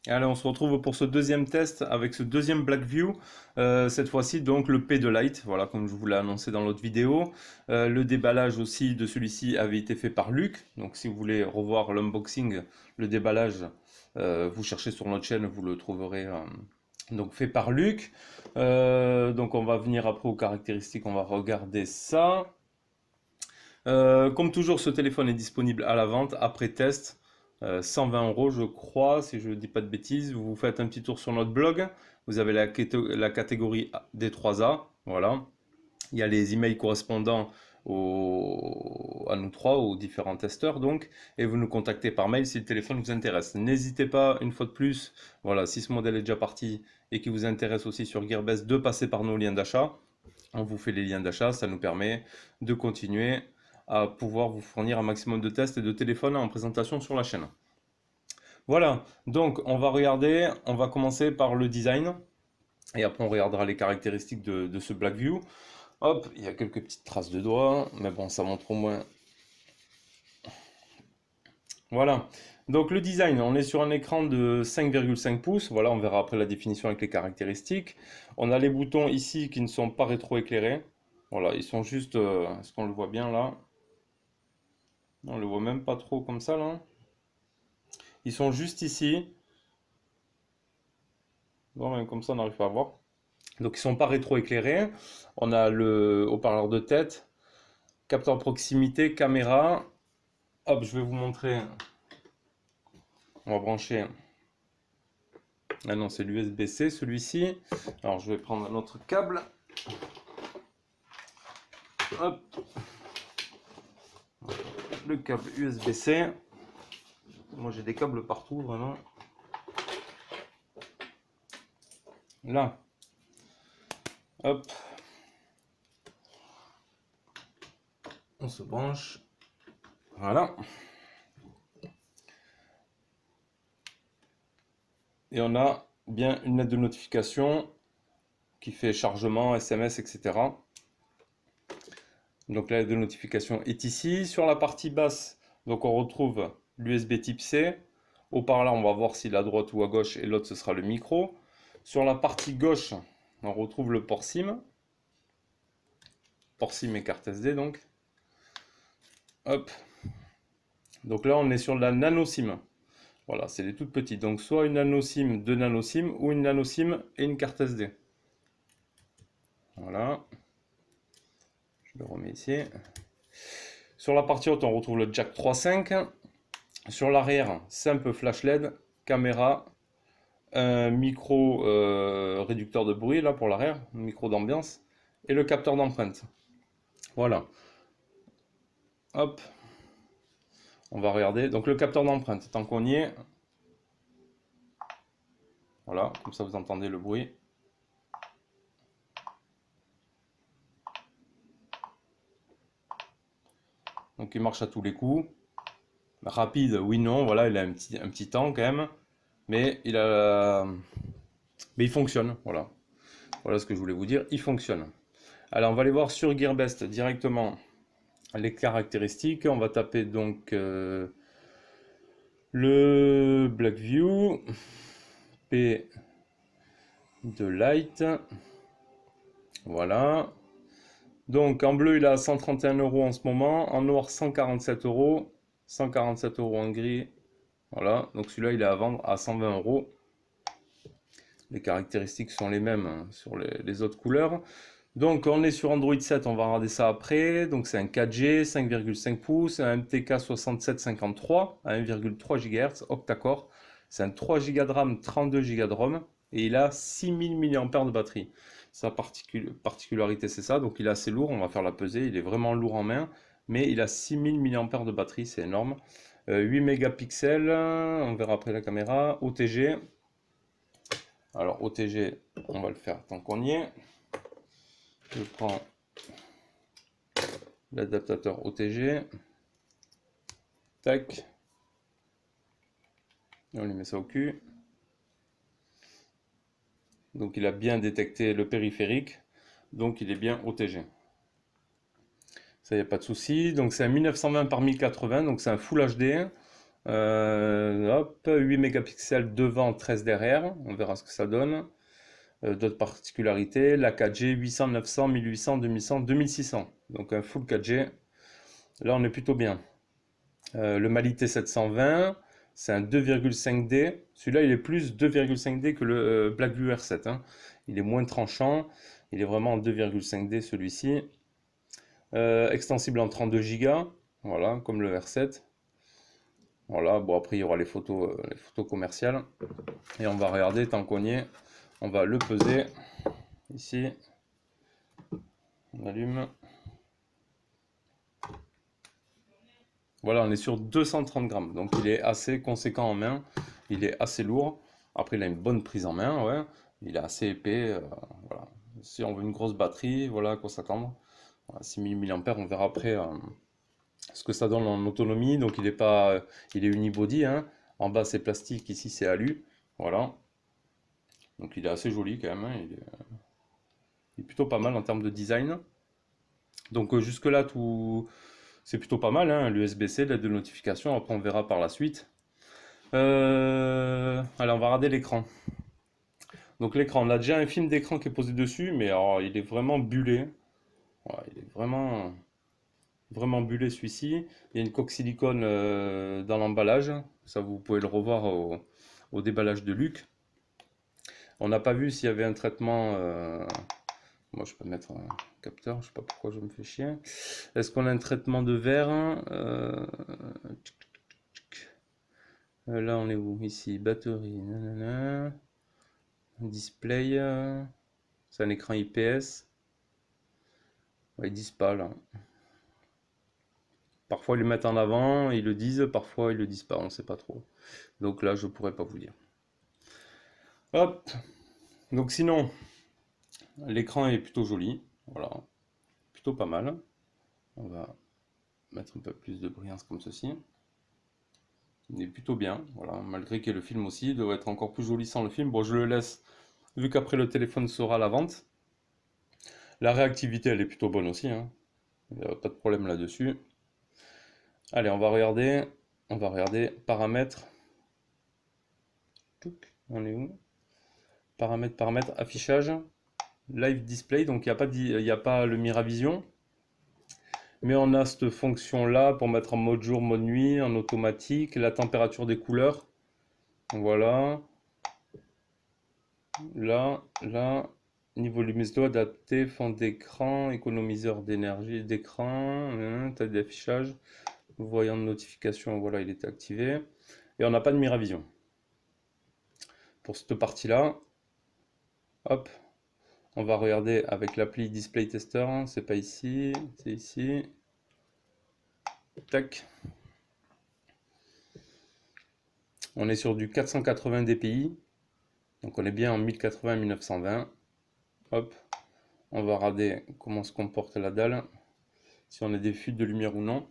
Allez, on se retrouve pour ce deuxième test avec ce deuxième Blackview. Cette fois-ci, donc le P de Light, voilà, comme je vous l'ai annoncé dans l'autre vidéo. Le déballage aussi de celui-ci avait été fait par Luc. Donc, si vous voulez revoir l'unboxing, le déballage, vous cherchez sur notre chaîne, vous le trouverez. Donc, fait par Luc. Donc, on va venir après aux caractéristiques, on va regarder ça. Comme toujours, ce téléphone est disponible à la vente après test. 120 € je crois, si je ne dis pas de bêtises. Vous faites un petit tour sur notre blog. Vous avez la catégorie des 3A. Voilà. Il y a les emails correspondants à nous trois, aux différents testeurs donc, et vous nous contactez par mail si le téléphone vous intéresse. N'hésitez pas, une fois de plus, voilà, si ce modèle est déjà parti et qui vous intéresse aussi sur Gearbest, de passer par nos liens d'achat. On vous fait les liens d'achat, ça nous permet de continuer à pouvoir vous fournir un maximum de tests et de téléphones en présentation sur la chaîne. Voilà, donc on va regarder, on va commencer par le design et après on regardera les caractéristiques de ce Blackview. Hop, il y a quelques petites traces de doigts, mais bon, ça montre au moins. Voilà, donc le design, on est sur un écran de 5,5 pouces, voilà, on verra après la définition avec les caractéristiques. On a les boutons ici qui ne sont pas rétroéclairés, voilà, ils sont juste, est-ce qu'on le voit bien là? On le voit même pas trop comme ça là. Ils sont juste ici. Bon, même comme ça, on n'arrive pas à voir. Donc, ils sont pas rétroéclairés. On a le haut-parleur de tête, capteur proximité, caméra. Hop, je vais vous montrer. On va brancher. Ah non, c'est l'USB-C celui-ci. Alors, je vais prendre un autre câble. Hop. Le câble USB-C. Moi, j'ai des câbles partout, vraiment. Là. Hop. On se branche. Voilà. Et on a bien une lettre de notification qui fait chargement, SMS, etc. Donc la lettre de notification est ici. Sur la partie basse, donc on retrouve l'USB type C. Haut-parleur, on va voir s'il est à droite ou à gauche, et l'autre ce sera le micro. Sur la partie gauche, on retrouve le port SIM. Port SIM et carte SD donc. Hop. Donc là on est sur la nano SIM. Voilà, c'est les toutes petites. Donc soit une nano SIM, deux nano SIM, ou une nano SIM et une carte SD. Voilà. Je le remets ici. Sur la partie haute, on retrouve le jack 3.5. Sur l'arrière, simple flash LED, caméra, un micro réducteur de bruit là pour l'arrière, un micro d'ambiance, et le capteur d'empreinte. Voilà. Hop. On va regarder. Donc le capteur d'empreinte, tant qu'on y est. Voilà, comme ça vous entendez le bruit. Donc il marche à tous les coups. Rapide, oui, non, voilà, il a un petit temps quand même. Mais il fonctionne, voilà. Voilà ce que je voulais vous dire, il fonctionne. Alors on va aller voir sur Gearbest directement les caractéristiques. On va taper donc le Blackview P de Light. Voilà. Donc en bleu il a 131 € en ce moment, en noir 147 €, 147 € en gris. Voilà, donc celui-là il est à vendre à 120 €. Les caractéristiques sont les mêmes sur les autres couleurs. Donc on est sur Android 7, on va regarder ça après. Donc c'est un 4G, 5,5 pouces, un MTK 6753 à 1,3 GHz, octa-core. C'est un 3 Go de RAM, 32 Go de ROM et il a 6000 mAh de batterie. Sa particularité c'est ça, donc il est assez lourd, on va faire la pesée, il est vraiment lourd en main, mais il a 6000 mAh de batterie, c'est énorme. 8 mégapixels, on verra après la caméra, OTG. Alors OTG, on va le faire tant qu'on y est. Je prends l'adaptateur OTG. Tac. Et on lui met ça au cul. Donc il a bien détecté le périphérique. Donc il est bien OTG. Ça, il n'y a pas de souci. Donc c'est un 1920 par 1080. Donc c'est un Full HD. Hop, 8 mégapixels devant, 13 derrière. On verra ce que ça donne. D'autres particularités, la 4G 800, 900, 1800, 2100, 2600. Donc un full 4G. Là, on est plutôt bien. Le Mali T720, c'est un 2,5D. Celui-là, il est plus 2,5D que le Blackview R7, hein. Il est moins tranchant. Il est vraiment en 2,5D celui-ci. Extensible en 32 Go. Voilà, comme le R7. Voilà, bon après il y aura les photos commerciales. Et on va regarder tant qu'on y est. On va le peser. Ici. On allume. Voilà, on est sur 230 grammes. Donc il est assez conséquent en main. Il est assez lourd. Après il a une bonne prise en main, ouais. Il est assez épais. Voilà. Si on veut une grosse batterie, voilà à quoi s'attendre. Voilà, 6000 mAh, on verra après ce que ça donne en autonomie. Donc il est pas, il est unibody, hein. En bas c'est plastique, ici c'est alu. Voilà. Donc il est assez joli quand même, hein. Il est plutôt pas mal en termes de design. Donc jusque là tout c'est plutôt pas mal, hein. L'USB-C, l'aide de notification. Après on verra par la suite. Allez, on va regarder l'écran. Donc l'écran, on a déjà un film d'écran qui est posé dessus, mais alors il est vraiment bullé. Voilà, il est vraiment bullé celui-ci. Il y a une coque silicone dans l'emballage. Ça, vous pouvez le revoir au déballage de Luc. On n'a pas vu s'il y avait un traitement. Moi, je peux mettre un capteur. Je sais pas pourquoi je me fais chier. Est-ce qu'on a un traitement de verre? Là, on est où? Ici, batterie. Nanana. Display. C'est un écran IPS. Ouais, ils disent pas là. Parfois ils le mettent en avant, ils le disent, parfois ils le disent pas, on sait pas trop. Donc là, je pourrais pas vous dire. Hop. Donc sinon, l'écran est plutôt joli, voilà, plutôt pas mal. On va mettre un peu plus de brillance comme ceci. Il est plutôt bien, voilà, malgré qu'il y ait le film aussi, il doit être encore plus joli sans le film. Bon, je le laisse, vu qu'après le téléphone sera à la vente. La réactivité, elle est plutôt bonne aussi, hein. Il n'y a pas de problème là-dessus. Allez, on va regarder paramètres. On est où? Paramètres, affichage, live display. Donc il n'y a pas le Miravision. Mais on a cette fonction-là pour mettre en mode jour, mode nuit, en automatique. La température des couleurs. Voilà. Là. Niveau luminosité adapté, fond d'écran, économiseur d'énergie d'écran, taille d'affichage, voyant de notification, voilà, il est activé. Et on n'a pas de Miravision. Pour cette partie-là, hop, on va regarder avec l'appli Display Tester, hein. C'est pas ici, c'est ici. Tac. On est sur du 480 dpi. Donc on est bien en 1080-1920. Hop. On va regarder comment se comporte la dalle. Si on a des fuites de lumière ou non.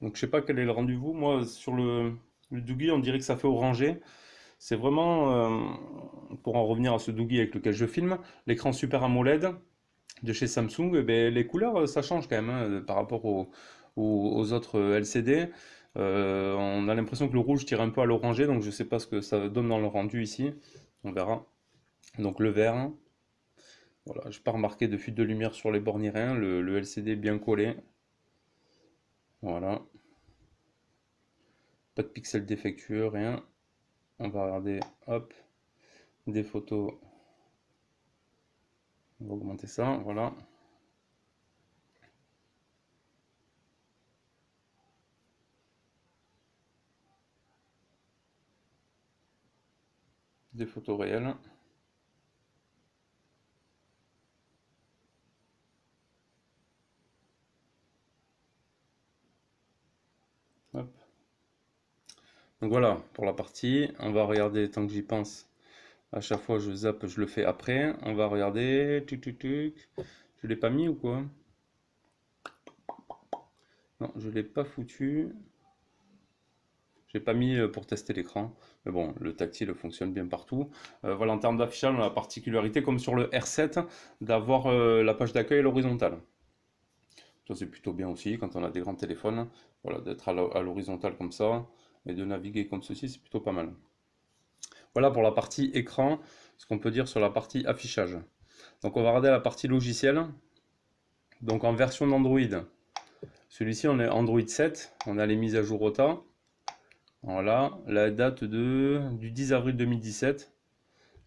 Donc je sais pas quel est le rendu vous. Moi sur le Doogee, on dirait que ça fait orangé. C'est vraiment, pour en revenir à ce Doogee avec lequel je filme, l'écran Super AMOLED de chez Samsung, eh ben, les couleurs ça change quand même, hein, par rapport aux autres LCD. On a l'impression que le rouge tire un peu à l'orangé, donc je sais pas ce que ça donne dans le rendu ici. On verra. Donc le vert. Voilà, je n'ai pas remarqué de fuite de lumière sur les bords ni rien. Le LCD est bien collé. Voilà. Pas de pixels défectueux, rien. On va regarder, hop, des photos. On va augmenter ça, voilà. Des photos réelles. Hop. Donc voilà, pour la partie, on va regarder, tant que j'y pense, à chaque fois je zappe, je le fais après. On va regarder, je l'ai pas mis ou quoi? Non, je l'ai pas foutu. J'ai pas mis pour tester l'écran, mais bon, le tactile fonctionne bien partout. Voilà, en termes d'affichage, on a la particularité, comme sur le R7, d'avoir la page d'accueil à l'horizontale. Ça c'est plutôt bien aussi quand on a des grands téléphones. Voilà, d'être à l'horizontale comme ça et de naviguer comme ceci, c'est plutôt pas mal. Voilà pour la partie écran, ce qu'on peut dire sur la partie affichage. Donc on va regarder la partie logiciel. Donc en version d'Android, celui-ci on est Android 7, on a les mises à jour OTA. Voilà, la date du 10 avril 2017.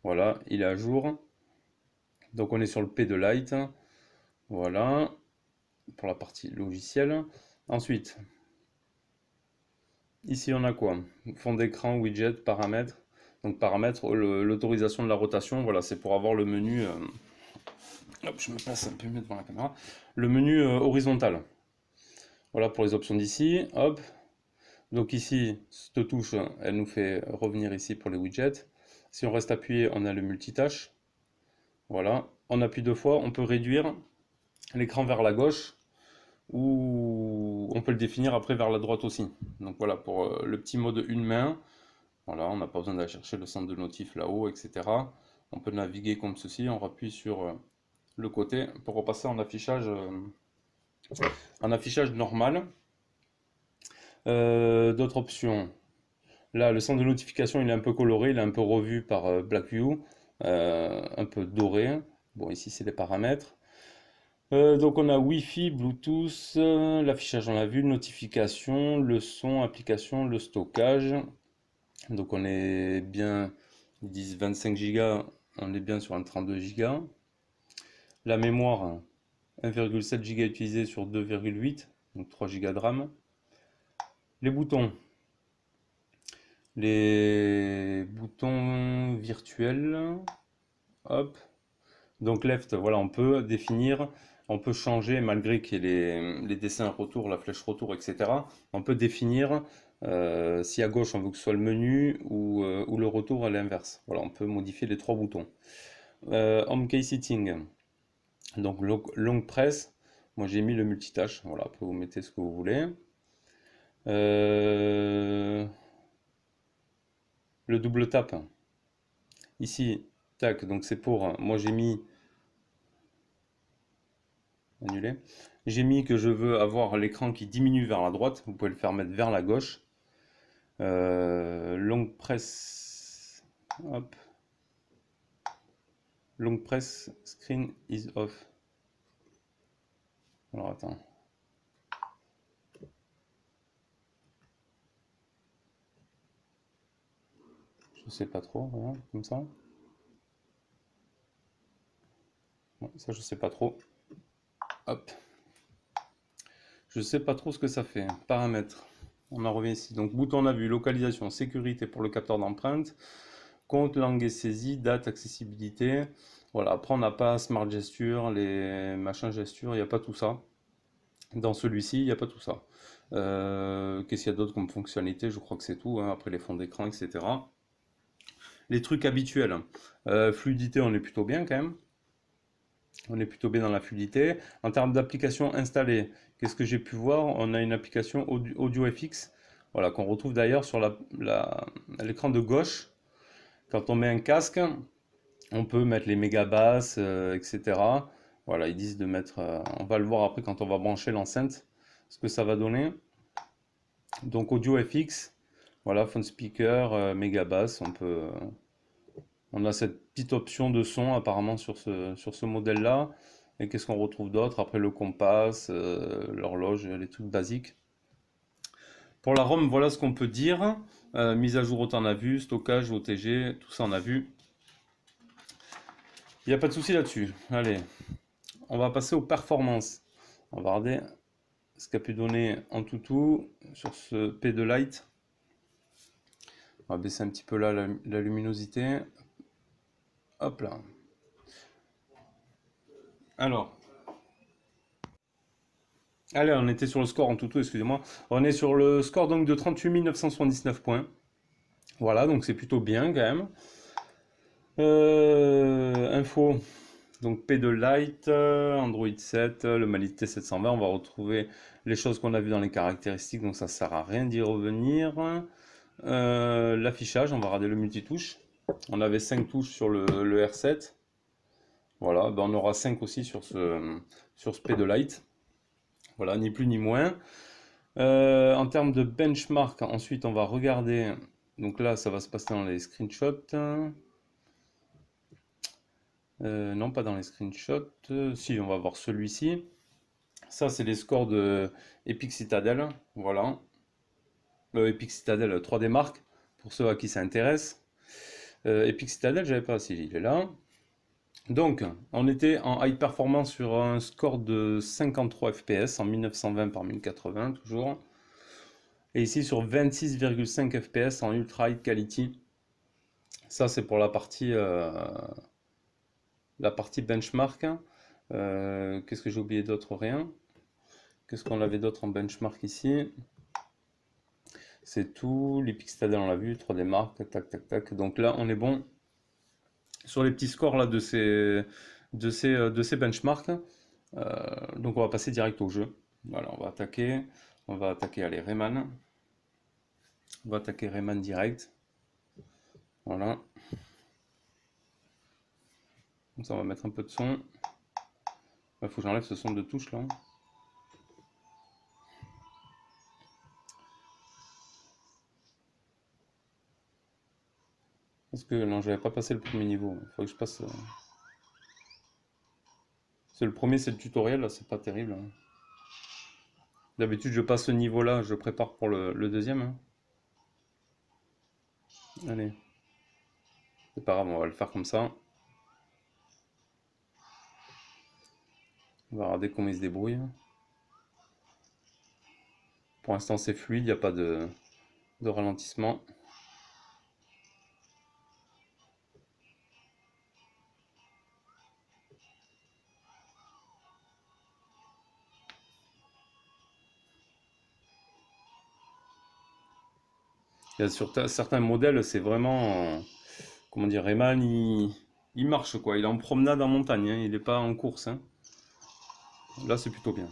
Voilà, il est à jour. Donc on est sur le P de Lite. Voilà, pour la partie logicielle. Ensuite, ici on a quoi? Fond d'écran, widget, paramètres. Donc paramètres, l'autorisation de la rotation, voilà, c'est pour avoir le menu. Hop, je me place un peu mieux devant la caméra. Le menu horizontal. Voilà pour les options d'ici. Hop. Donc ici, cette touche, elle nous fait revenir ici pour les widgets. Si on reste appuyé, on a le multitâche. Voilà. On appuie deux fois, on peut réduire l'écran vers la gauche ou on peut le définir après vers la droite aussi. Donc voilà pour le petit mode une main. Voilà, on n'a pas besoin d'aller chercher le centre de notif là-haut, etc. On peut naviguer comme ceci, on appuie sur le côté pour repasser en affichage normal. D'autres options. Là, le centre de notification, il est un peu coloré, il est un peu revu par BlackView, un peu doré. Bon, ici, c'est les paramètres. Donc, on a Wi-Fi, Bluetooth, l'affichage, on l'a vu, notification, le son, application, le stockage. Donc, on est bien, ils disent 25 Go, on est bien sur un 32 Go. La mémoire, 1,7 Go utilisé sur 2,8, donc 3 Go de RAM. Les boutons virtuels, hop. Donc left, voilà, on peut définir, on peut changer malgré qu'il y ait les dessins retour, la flèche retour, etc. On peut définir si à gauche on veut que ce soit le menu ou le retour à l'inverse. Voilà, on peut modifier les trois boutons. Home key setting, donc long press. Moi j'ai mis le multitâche. Voilà, après vous mettez ce que vous voulez. Le double tap. Ici, tac, donc c'est pour. Moi j'ai mis. Annuler. J'ai mis que je veux avoir l'écran qui diminue vers la droite. Vous pouvez le faire mettre vers la gauche. Long press. Hop. Long press screen is off. Alors attends. Je sais pas trop, voilà, comme ça. Bon, ça je sais pas trop. Hop. Je sais pas trop ce que ça fait. Paramètres. On en revient ici. Donc bouton on a vu, localisation, sécurité pour le capteur d'empreinte, compte, langue et saisie, date, accessibilité. Voilà, après on n'a pas Smart Gesture, les machins gestures, il n'y a pas tout ça. Dans celui-ci, il n'y a pas tout ça. Qu'est-ce qu'il y a d'autre comme fonctionnalité? Je crois que c'est tout, hein, après les fonds d'écran, etc. Les trucs habituels. Fluidité, on est plutôt bien quand même. On est plutôt bien dans la fluidité. En termes d'applications installées, qu'est-ce que j'ai pu voir? On a une application AudioFX, voilà, qu'on retrouve d'ailleurs sur l'écran de gauche. Quand on met un casque, on peut mettre les méga basses, etc. Voilà, ils disent de mettre. On va le voir après quand on va brancher l'enceinte, ce que ça va donner. Donc AudioFX, voilà, phone speaker, méga basse, on a cette petite option de son apparemment sur ce modèle-là. Et qu'est-ce qu'on retrouve d'autre? Après le compas, l'horloge, les trucs basiques. Pour la ROM, voilà ce qu'on peut dire. Mise à jour, autant on a vu. Stockage, OTG, tout ça on a vu. Il n'y a pas de souci là-dessus. Allez, on va passer aux performances. On va regarder ce qu'a pu donner en tout sur ce P de Lite. On va baisser un petit peu là la luminosité. Hop là. Alors, allez, on était sur le score en tout, excusez-moi. On est sur le score donc de 38 979 points. Voilà, donc c'est plutôt bien quand même. Info, donc P de Lite, Android 7, le Mali T720. On va retrouver les choses qu'on a vues dans les caractéristiques, donc ça sert à rien d'y revenir. L'affichage, on va regarder le multitouche. On avait 5 touches sur le R7. Voilà, ben on aura 5 aussi sur ce P de Lite. Voilà, ni plus ni moins. En termes de benchmark, ensuite on va regarder. Donc là, ça va se passer dans les screenshots. Non, pas dans les screenshots. Si, on va voir celui-ci. Ça, c'est les scores de Epic Citadel. Voilà. Epic Citadel 3D Mark, pour ceux à qui ça intéresse. Epic Citadel, j'avais pas, si il est là. Donc, on était en high performance sur un score de 53 fps en 1920 par 1080 toujours. Et ici sur 26,5 fps en ultra high quality. Ça c'est pour la partie benchmark. Qu'est-ce que j'ai oublié d'autre? Rien. Qu'est-ce qu'on avait d'autre en benchmark ici? C'est tout. L'Epic Citadel on l'a vu, 3D Mark, tac tac tac. Donc là on est bon sur les petits scores là de ces benchmarks. Donc on va passer direct au jeu. Voilà, on va attaquer. Allez, Rayman. On va attaquer Rayman direct. Voilà. Comme ça on va mettre un peu de son. Il faut que j'enlève ce son de touche là. Parce que non, j'avais pas passé le premier niveau. Il faut que je passe. C'est le premier, c'est le tutoriel, là, c'est pas terrible, hein. D'habitude, je passe ce niveau-là, je prépare pour le deuxième, hein. Allez. C'est pas grave, on va le faire comme ça. On va regarder comment il se débrouille. Pour l'instant, c'est fluide, il n'y a pas de ralentissement. Il y a sur certains modèles, c'est vraiment, comment dire, Rayman, il marche quoi. Il est en promenade en montagne, hein. Il n'est pas en course, hein. Là, c'est plutôt bien.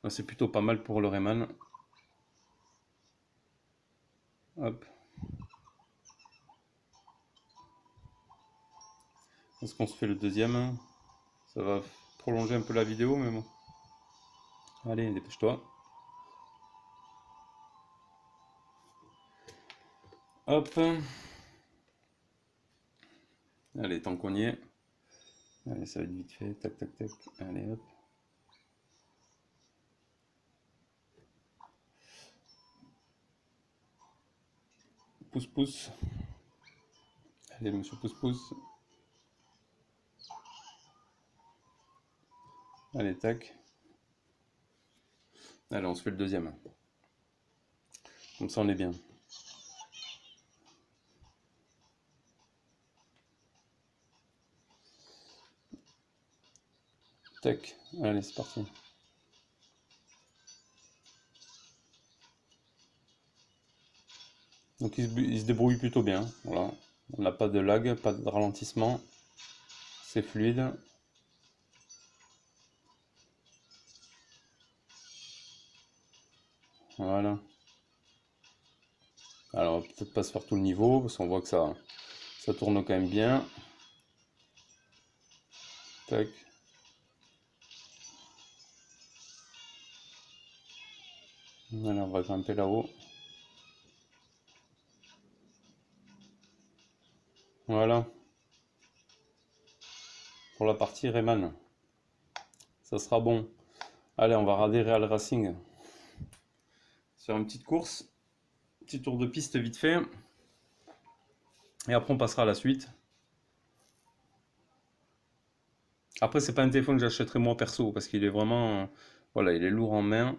Là, c'est plutôt pas mal pour le Rayman. Hop. Est-ce qu'on se fait le deuxième? Ça va prolonger un peu la vidéo, mais bon. Allez, dépêche-toi. Hop. Allez, tant qu'on y est. Allez, ça va être vite fait. Tac, tac, tac. Allez, hop. Pouce, pouce. Allez, monsieur pouce, pouce. Allez, tac. Allez, on se fait le deuxième. Comme ça, on est bien. Tac. Allez, c'est parti. Donc, il se débrouille plutôt bien. Voilà. On n'a pas de lag, pas de ralentissement. C'est fluide. Voilà. Alors, on va peut-être pas se faire tout le niveau, parce qu'on voit que ça tourne quand même bien. Tac. Voilà, on va grimper là-haut. Voilà. Pour la partie Rayman. Ça sera bon. Allez, on va regarder Real Racing. Sur une petite course. Petit tour de piste vite fait. Et après, on passera à la suite. Après, c'est pas un téléphone que j'achèterai moi perso, parce qu'il est vraiment... voilà, il est lourd en main.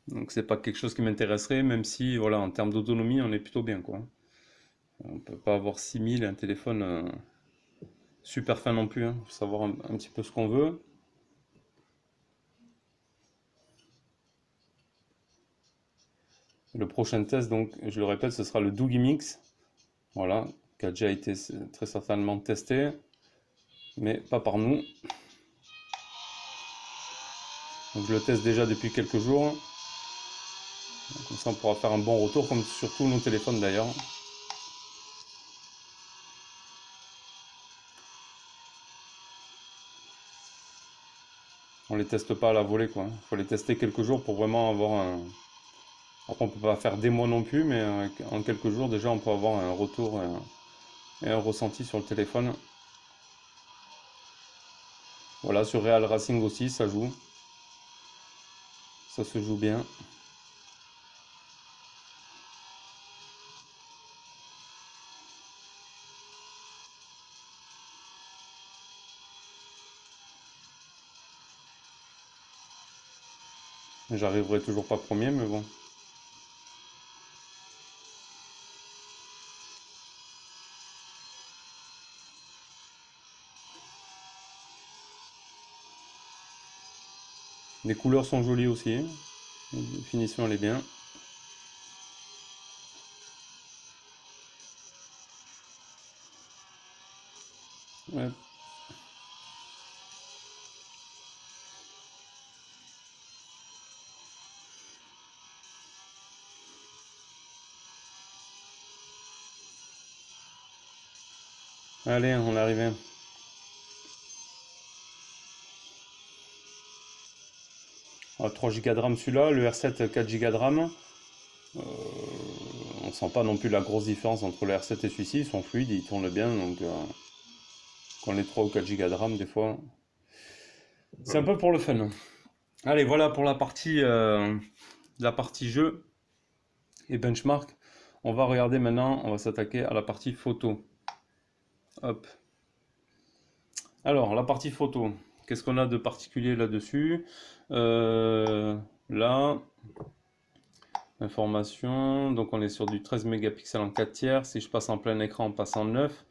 Donc c'est pas quelque chose qui m'intéresserait, même si, voilà, en termes d'autonomie, on est plutôt bien, quoi. On peut pas avoir 6000, un téléphone super fin non plus, hein. Faut savoir un petit peu ce qu'on veut. Le prochain test, donc, je le répète, ce sera le Doogie Mix. Voilà, qui a déjà été très certainement testé, mais pas par nous. Donc je le teste déjà depuis quelques jours. Comme ça on pourra faire un bon retour, comme sur tous nos téléphones d'ailleurs. On les teste pas à la volée, quoi. Il faut les tester quelques jours pour vraiment avoir un... Après, on peut pas faire des mois non plus, mais en quelques jours, déjà, on peut avoir un retour et un ressenti sur le téléphone. Voilà, sur Real Racing aussi, ça joue. Ça se joue bien. J'arriverai toujours pas premier, mais bon. Les couleurs sont jolies aussi. La finition, elle est bien. Ouais. Allez, on est arrivé. 3 Go de RAM celui-là, le R7 4 Go de RAM. On sent pas non plus la grosse différence entre le R7 et celui-ci, ils sont fluides, ils tournent bien, donc quand les 3 ou 4 Go de RAM, des fois, c'est un peu pour le fun. Allez, voilà pour la partie jeu et benchmark. On va regarder maintenant, on va s'attaquer à la partie photo. Hop. Alors, la partie photo, qu'est-ce qu'on a de particulier là-dessus? Là, information, donc on est sur du 13 mégapixels en 4 tiers. Si je passe en plein écran, on passe en 9.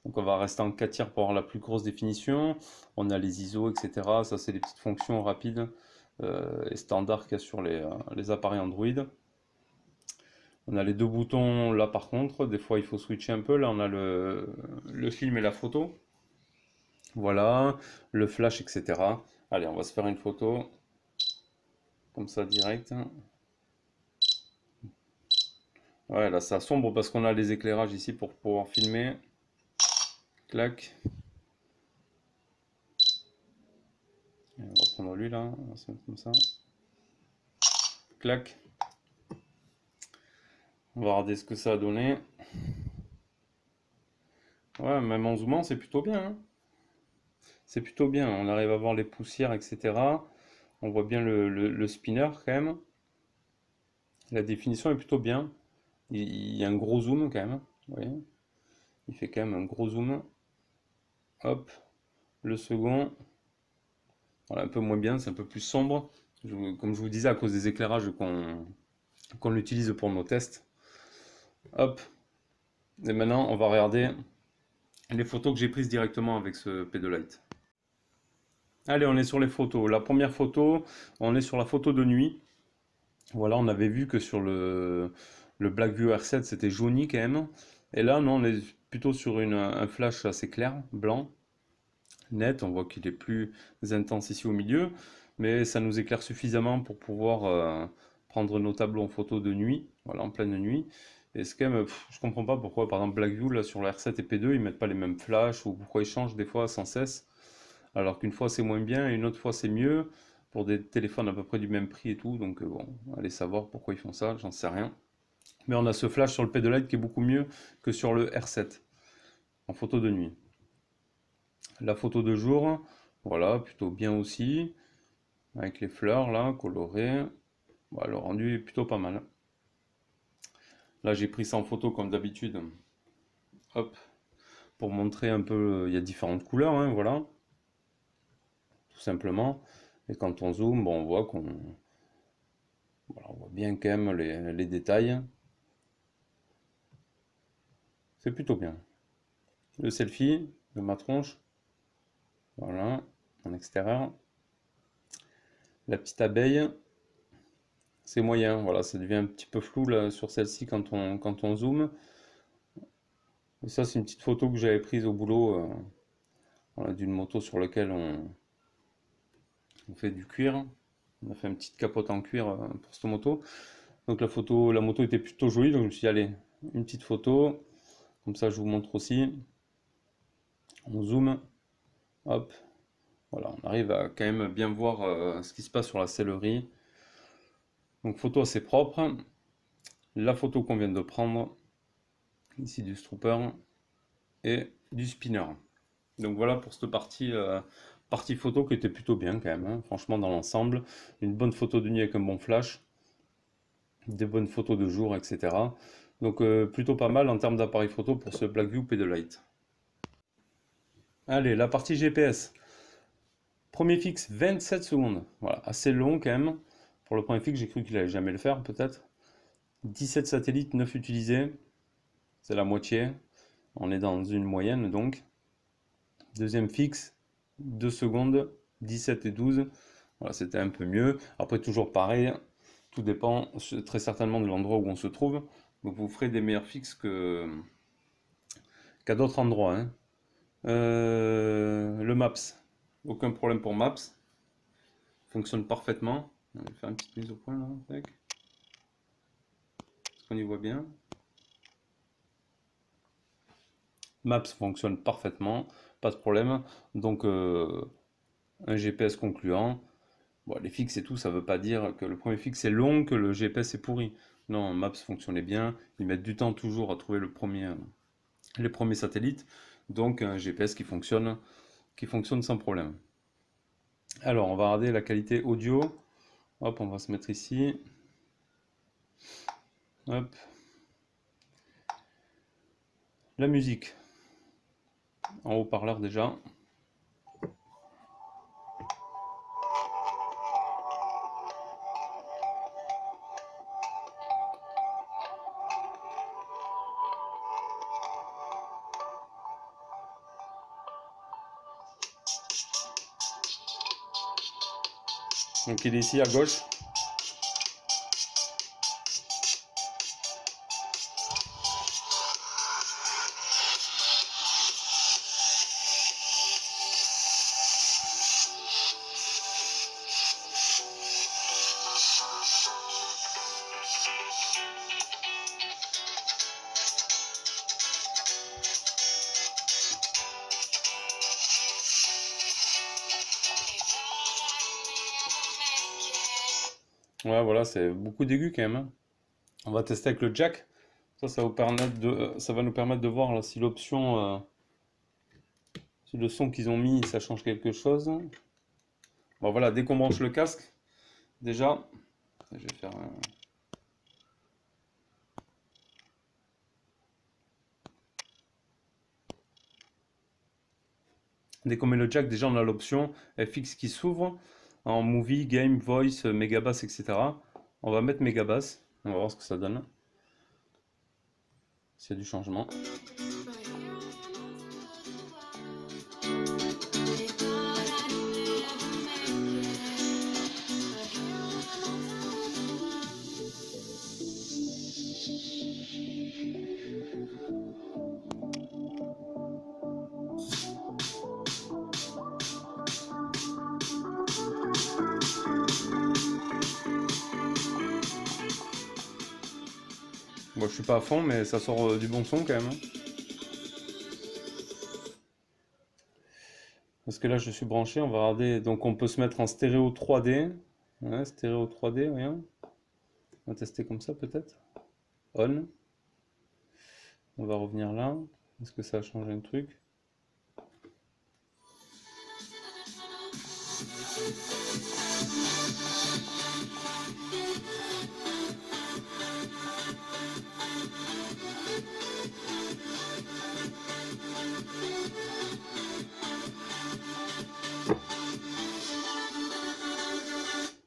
Donc on va rester en 4 tiers pour avoir la plus grosse définition. On a les ISO, etc. Ça, c'est des petites fonctions rapides et standards qu'il y a sur les appareils Android. On a les deux boutons là par contre. Des fois, il faut switcher un peu. Là, on a le film et la photo. Voilà, le flash, etc. Allez, on va se faire une photo. Comme ça, direct. Ouais, là, ça sombre parce qu'on a les éclairages ici pour pouvoir filmer. Clac. Et on va prendre lui là, on va se mettre comme ça. Clac. On va regarder ce que ça a donné. Ouais, même en zoomant, c'est plutôt bien, hein. C'est plutôt bien. On arrive à voir les poussières, etc. On voit bien le spinner quand même. La définition est plutôt bien. Il y a un gros zoom quand même. Vous voyez, il fait quand même un gros zoom. Hop. Le second. Voilà, un peu moins bien, c'est un peu plus sombre. Comme je vous disais, à cause des éclairages qu'on utilise pour nos tests. Hop. Et maintenant, on va regarder les photos que j'ai prises directement avec ce P2Lite. Allez, on est sur les photos. La première photo, on est sur la photo de nuit. Voilà, on avait vu que sur le Blackview R7, c'était jauni quand même. Et là, non, on est plutôt sur un flash assez clair, blanc, net. On voit qu'il est plus intense ici au milieu, mais ça nous éclaire suffisamment pour pouvoir prendre nos tableaux en photo de nuit, voilà, en pleine nuit. Et c'est quand même, je comprends pas pourquoi, par exemple, Blackview, là, sur le R7 et P2, ils mettent pas les mêmes flashs, ou pourquoi ils changent des fois sans cesse. Alors qu'une fois c'est moins bien et une autre fois c'est mieux pour des téléphones à peu près du même prix et tout. Donc bon, allez savoir pourquoi ils font ça, j'en sais rien. Mais on a ce flash sur le P2Lite qui est beaucoup mieux que sur le R7 en photo de nuit. La photo de jour, voilà, plutôt bien aussi, avec les fleurs là, colorées. Voilà, le rendu est plutôt pas mal. Là j'ai pris ça en photo comme d'habitude. Hop, pour montrer un peu, il y a différentes couleurs, hein, voilà, tout simplement. Et quand on zoome, bon, on voit voilà, on voit bien quand même les détails. C'est plutôt bien. Le selfie de ma tronche. Voilà, en extérieur. La petite abeille. C'est moyen. Voilà, ça devient un petit peu flou là, sur celle-ci quand on zoome. Et ça, c'est une petite photo que j'avais prise au boulot voilà, d'une moto sur laquelle on fait du cuir. On a fait une petite capote en cuir pour cette moto. Donc la moto était plutôt jolie. Donc je me suis dit, allez, une petite photo. Comme ça, je vous montre aussi. On zoome. Hop. Voilà, on arrive à quand même bien voir ce qui se passe sur la sellerie. Donc photo assez propre. La photo qu'on vient de prendre, ici du strooper et du spinner. Donc voilà pour cette partie photo qui était plutôt bien quand même, hein. Franchement dans l'ensemble. Une bonne photo de nuit avec un bon flash, des bonnes photos de jour, etc. Donc plutôt pas mal en termes d'appareil photo pour ce Blackview P2Lite. Allez, la partie GPS. Premier fixe, 27 secondes. Voilà, assez long quand même. Pour le premier fixe, j'ai cru qu'il allait jamais le faire, peut-être. 17 satellites, 9 utilisés. C'est la moitié. On est dans une moyenne donc. Deuxième fixe, 2 secondes, 17 et 12. Voilà, c'était un peu mieux. Après, toujours pareil. Tout dépend très certainement de l'endroit où on se trouve. Donc vous ferez des meilleurs fixes qu'à d'autres endroits, hein. Le Maps, aucun problème pour Maps, fonctionne parfaitement. On va faire une petite mise au point là, est-ce qu'on y voit bien? Maps fonctionne parfaitement, pas de problème. Donc un GPS concluant. Bon, les fixes et tout, ça veut pas dire que le premier fixe est long, que le GPS est pourri. Non, Maps fonctionnait bien. Ils mettent du temps toujours à trouver les premiers satellites. Donc un GPS qui fonctionne sans problème. Alors, on va regarder la qualité audio. Hop, on va se mettre ici. Hop. La musique. En haut-parleur déjà. Donc il est ici à gauche. Ouais, voilà, c'est beaucoup d'aigus quand même, hein. On va tester avec le jack. Ça va nous permettre de voir là, si si le son qu'ils ont mis, ça change quelque chose. Bon voilà, dès qu'on branche le casque, déjà, je vais faire un... Dès qu'on met le jack, déjà on a l'option FX qui s'ouvre en movie, game, voice, megabass, etc. On va mettre megabass, on va voir ce que ça donne. S'il y a du changement. Bon, je suis pas à fond, mais ça sort du bon son quand même, hein. Parce que là, je suis branché, on va regarder. Donc, on peut se mettre en stéréo 3D. Ouais, stéréo 3D, rien. On va tester comme ça peut-être. On. On va revenir là. Est-ce que ça a changé un truc?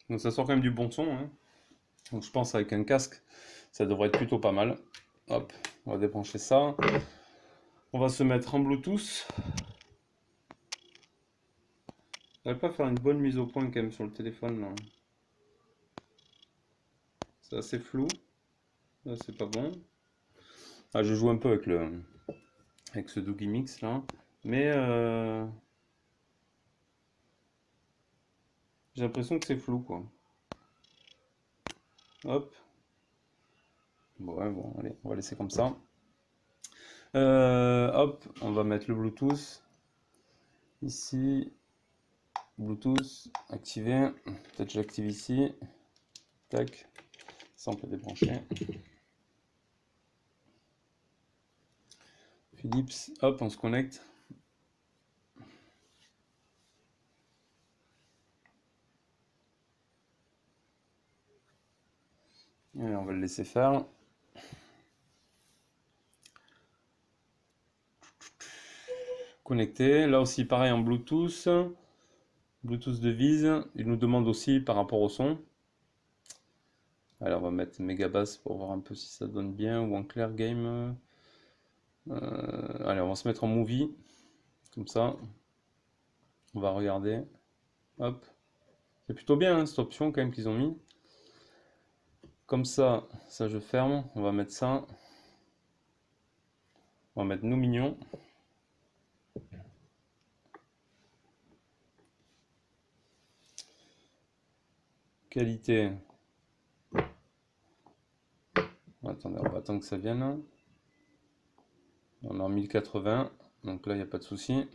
Donc ça sort quand même du bon son, hein. Donc je pense avec un casque, ça devrait être plutôt pas mal. Hop, on va débrancher ça. On va se mettre en Bluetooth. On va pas faire une bonne mise au point quand même sur le téléphone là. C'est assez flou. Là, c'est pas bon. Ah, je joue un peu avec ce Doogie Mix là. Mais j'ai l'impression que c'est flou quoi. Hop. Bon, ouais, bon, allez, on va laisser comme ça. Hop, on va mettre le Bluetooth ici. Bluetooth activé. Peut-être j'active ici. Tac. Ça on peut débrancher. Philips, hop, on se connecte. Et on va le laisser faire. Connecté. Là aussi, pareil en Bluetooth. Bluetooth de Vise. Il nous demande aussi par rapport au son. Allez, on va mettre méga basse pour voir un peu si ça donne bien. Ou en clair game. Allez, on va se mettre en movie. Comme ça. On va regarder. Hop. C'est plutôt bien hein, cette option quand même qu'ils ont mis. Comme ça je ferme. On va mettre ça. On va mettre nous mignons. Qualité. Attendez, on va attendre que ça vienne. On est en 1080, donc là il n'y a pas de souci.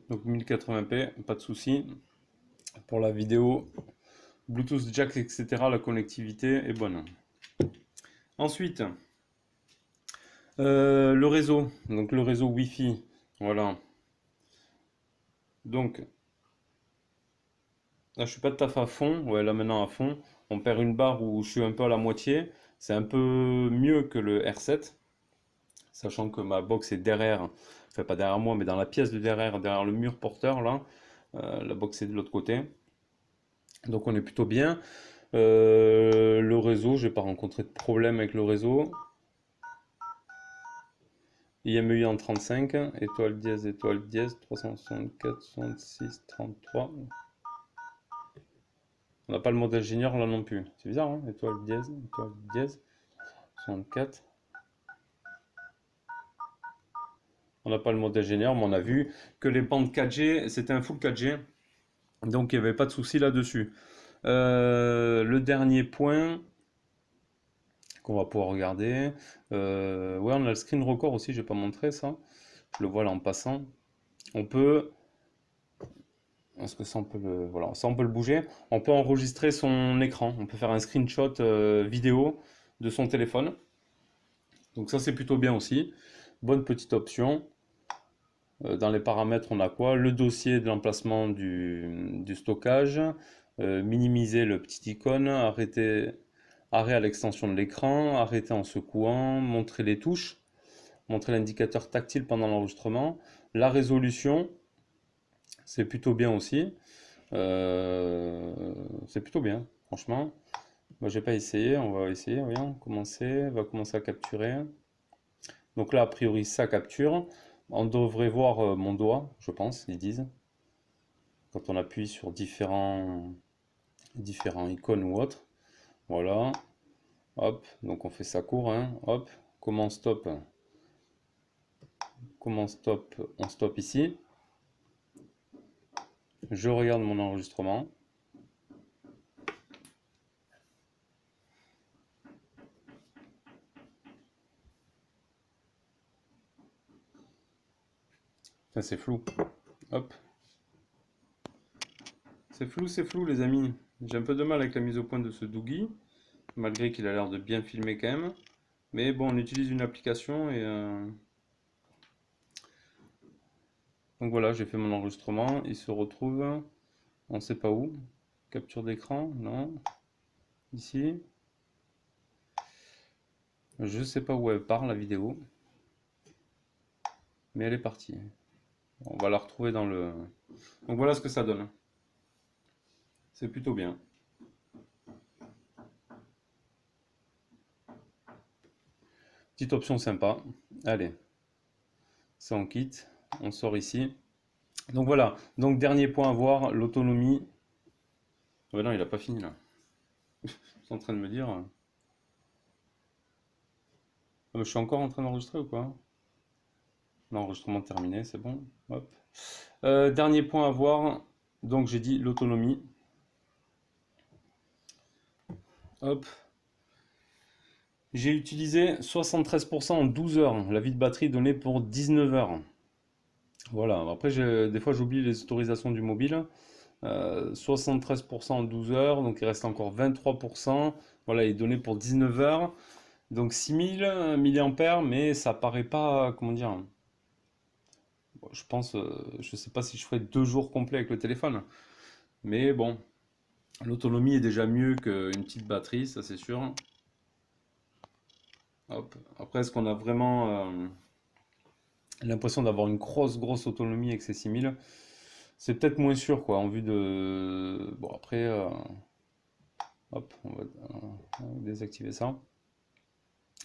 Donc 1080p, pas de souci. Pour la vidéo, Bluetooth, jack, etc., la connectivité est bonne. Ensuite, le réseau, donc le réseau Wi-Fi, voilà. Donc, là je suis pas tout à fait à fond, ouais là maintenant à fond. On perd une barre où je suis un peu à la moitié. C'est un peu mieux que le R7, sachant que ma box est derrière, enfin pas derrière moi, mais dans la pièce de derrière, derrière le mur porteur là. La box est de l'autre côté. Donc on est plutôt bien. Le réseau, j'ai pas rencontré de problème avec le réseau. IMEI en 35, étoile dièse, 364, 66, 33. On n'a pas le modèle junior là non plus. C'est bizarre, hein, étoile dièse, 64. On n'a pas le modèle junior, mais on a vu que les bandes 4G, c'était un full 4G. Donc il n'y avait pas de souci là-dessus. Le dernier point qu'on va pouvoir regarder. Ouais, on a le screen record aussi, je vais pas montrer ça. Je le vois là en passant. On peut. Est-ce que ça on peut le. Voilà, ça on peut le bouger. On peut enregistrer son écran. On peut faire un screenshot vidéo de son téléphone. Donc ça c'est plutôt bien aussi. Bonne petite option. Dans les paramètres, on a quoi? Le dossier de l'emplacement du stockage. Minimiser le petit icône. Arrêt à l'extension de l'écran. Arrêter en secouant. Montrer les touches. Montrer l'indicateur tactile pendant l'enregistrement. La résolution. C'est plutôt bien aussi. C'est plutôt bien, franchement. Moi, j'ai pas essayé. On va essayer. Voyons, commencer. On va commencer à capturer. Donc là, a priori, ça capture. On devrait voir mon doigt, je pense, ils disent. Quand on appuie sur différents icônes ou autres. Voilà. Hop. Donc on fait ça court. Hein. Hop. Comment stop? Comment stop? On stop ici. Je regarde mon enregistrement. C'est flou. Hop. C'est flou les amis. J'ai un peu de mal avec la mise au point de ce Doogie, malgré qu'il a l'air de bien filmer quand même. Mais bon, on utilise une application et... Donc voilà, j'ai fait mon enregistrement. Il se retrouve, on ne sait pas où. Capture d'écran, non. Ici. Je ne sais pas où elle part la vidéo. Mais elle est partie. On va la retrouver dans le... Donc voilà ce que ça donne. C'est plutôt bien. Petite option sympa. Allez, ça on quitte, on sort ici. Donc voilà, donc dernier point à voir, l'autonomie. Ouais, non, il n'a pas fini là. Je suis en train de me dire. Je suis encore en train d'enregistrer ou quoi? L'enregistrement terminé, c'est bon. Hop. Dernier point à voir, donc j'ai dit l'autonomie. Hop. J'ai utilisé 73% en 12 heures, la vie de batterie donnée pour 19 heures. Voilà, après des fois j'oublie les autorisations du mobile. 73% en 12 heures, donc il reste encore 23%. Voilà, il est donné pour 19 heures. Donc 6000 mAh, mais ça paraît pas, comment dire, bon, je pense, je sais pas si je ferai 2 jours complets avec le téléphone. Mais bon, l'autonomie est déjà mieux qu'une petite batterie, ça c'est sûr. Hop. Après, est-ce qu'on a vraiment l'impression d'avoir une grosse autonomie avec ces 6000? C'est peut-être moins sûr, quoi, en vue de... Bon, après, hop, on va désactiver ça.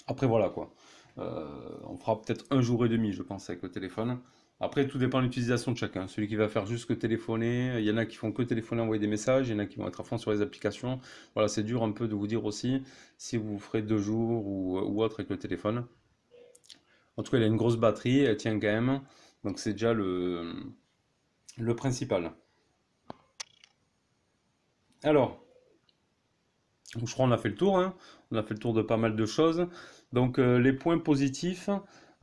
Après, voilà, quoi. On fera peut-être 1 jour et demi, je pense, avec le téléphone. Après, tout dépend de l'utilisation de chacun. Celui qui va faire juste que téléphoner, il y en a qui font que téléphoner, envoyer des messages, il y en a qui vont être à fond sur les applications. Voilà, c'est dur un peu de vous dire aussi si vous ferez 2 jours ou autre avec le téléphone. En tout cas, il a une grosse batterie, elle tient quand même. Donc c'est déjà le principal. Alors, je crois qu'on a fait le tour, hein. On a fait le tour de pas mal de choses. Donc les points positifs,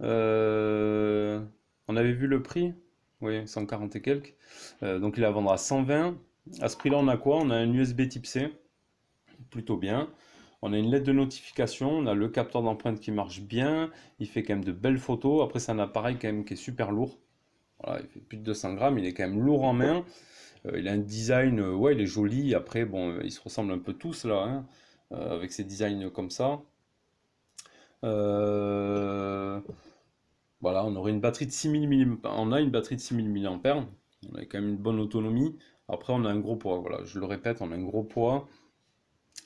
euh, on avait vu le prix, oui, 140 et quelques. Donc il la vendra à 120. À ce prix-là, on a quoi? On a un USB type C, plutôt bien. On a une lettre de notification, on a le capteur d'empreinte qui marche bien, il fait quand même de belles photos. Après, c'est un appareil quand même qui est super lourd. Voilà, il fait plus de 200 grammes, il est quand même lourd en main. Il a un design, ouais, il est joli. Après, bon, ils se ressemblent un peu tous là, hein, avec ces designs comme ça. Euh, voilà, on aurait une batterie de 6000 mAh. On a une batterie de 6000 mAh. On a quand même une bonne autonomie. Après, on a un gros poids. Voilà, je le répète, on a un gros poids.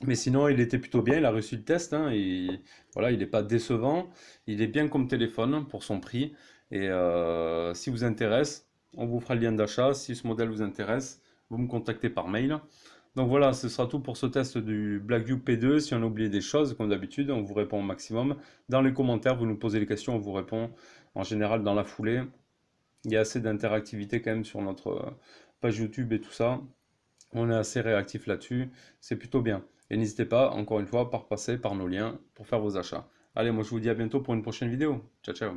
Mais sinon, il était plutôt bien. Il a réussi le test, hein, et voilà, il n'est pas décevant. Il est bien comme téléphone pour son prix. Et si vous intéresse, on vous fera le lien d'achat. Si ce modèle vous intéresse, vous me contactez par mail. Donc voilà, ce sera tout pour ce test du Blackview P2. Si on a oublié des choses, comme d'habitude, on vous répond au maximum. Dans les commentaires, vous nous posez les questions, on vous répond en général dans la foulée. Il y a assez d'interactivité quand même sur notre page YouTube et tout ça. On est assez réactif là-dessus. C'est plutôt bien. Et n'hésitez pas, encore une fois, par passer par nos liens pour faire vos achats. Allez, moi je vous dis à bientôt pour une prochaine vidéo. Ciao, ciao.